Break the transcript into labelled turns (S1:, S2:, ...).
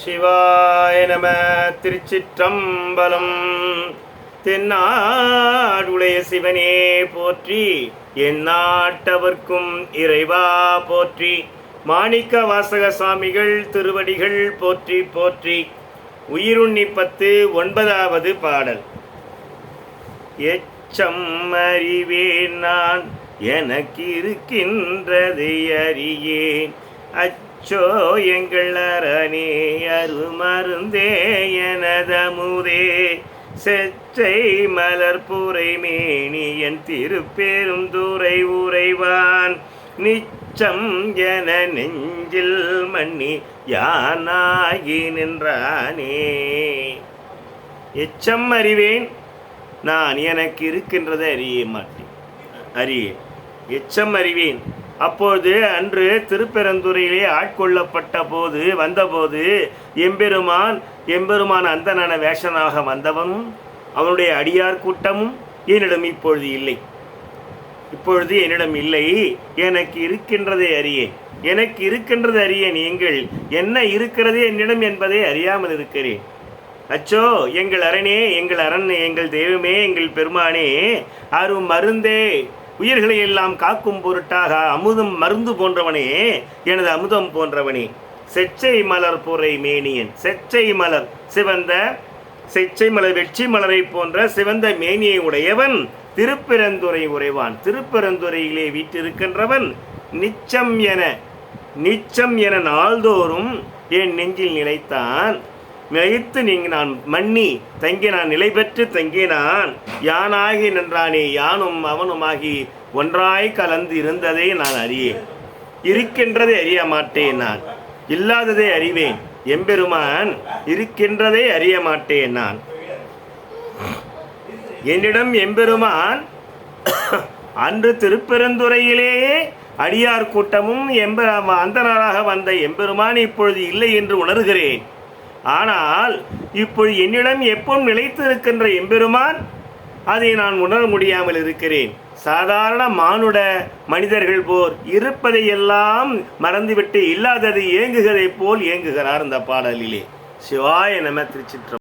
S1: சிவாய நம. திருச்சிற்றம்பலம். தென்னாடுடைய சிவனே போற்றி, எந்நாட்டவர்க்கும் இறைவா போற்றி. மாணிக்க வாசக சுவாமிகள் திருவடிகள் போற்றி போற்றி. உயிருண்ணி 10 9வது பாடல். எச்சம் அறிவேன் நான், எனக்கு இருக்கின்றது அறியேன். அச்சோ எங்கள் அரணே அருமருந்தே எனதமுதே. செச்சை மலர்புரை மேனி என் திருப்பெரும் துறை உறைவான். நிச்சம் என நெஞ்சில் மண்ணி யானாகி நின்றானே. எச்சம் அறிவேன் நான், எனக்கு இருக்கின்றது அறிய மாட்டேன், அறியேன். எச்சம் அறிவேன். அப்போது அன்று திருப்பெருந்துறையிலே ஆட்கொள்ளப்பட்ட போது வந்தபோது எம்பெருமான் அந்தனான வேஷனாக வந்தவனும் அவனுடைய அடியார் கூட்டமும் என்னிடம் இப்பொழுது இல்லை. இப்பொழுது என்னிடம் இல்லை. எனக்கு இருக்கின்றதை அறியேன், எனக்கு இருக்கின்றது அறியேன். நீங்கள் என்ன இருக்கிறது என்னிடம் என்பதை அறியாமல் இருக்கிறேன். அச்சோ எங்கள் அரணே, எங்கள் அரண், எங்கள் தெய்வமே, எங்கள் பெருமானே, அரும் மருந்தே, உயிர்களை எல்லாம் காக்கும் பொருட்டாக அமுதம் மருந்து போன்றவனே, எனது அமுதம் போன்றவனே. செச்சை மலர் பொறை மேனியன், செச்சை மலர் சிவந்த செச்சை மலர் வெற்றி மலரை போன்ற சிவந்த மேனியை உடையவன், திருப்பெருந்துறை உறைவான், திருப்பெருந்துறையிலே வீற்றிருக்கின்றவன். நிச்சம் என நாள்தோறும் என் நெஞ்சில் நிலைத்தான். நிலைத்து நான் மன்னி தங்கினான், நிலை பெற்று தங்கினான். யானாகி நின்றானே, யானும் அவனுமாகி ஒன்றாய் கலந்து இருந்ததை நான் அறியேன். இருக்கின்றதை அறிய மாட்டேன் நான், இல்லாததை அறிவேன். எம்பெருமான் இருக்கின்றதை அறிய மாட்டேன் நான். என்னிடம் எம்பெருமான் அன்று திருப்பெருந்துறையிலேயே அடியார் கூட்டமும் அந்தனராக வந்த எம்பெருமான் இப்பொழுது இல்லை என்று உணர்கிறேன். ஆனால் இப்பொழுது என்னிடம் எப்பவும் நிலைத்து இருக்கின்ற எம்பெருமான், அதை நான் உணர முடியாமல் இருக்கிறேன். சாதாரண மனிதர்கள் போல் இருப்பதை எல்லாம் மறந்துவிட்டு இல்லாததை ஏங்குகிறதை போல் ஏங்குகிறார் இந்த பாடலிலே. சிவாய நம. திருச்சிற்றம்பலம்.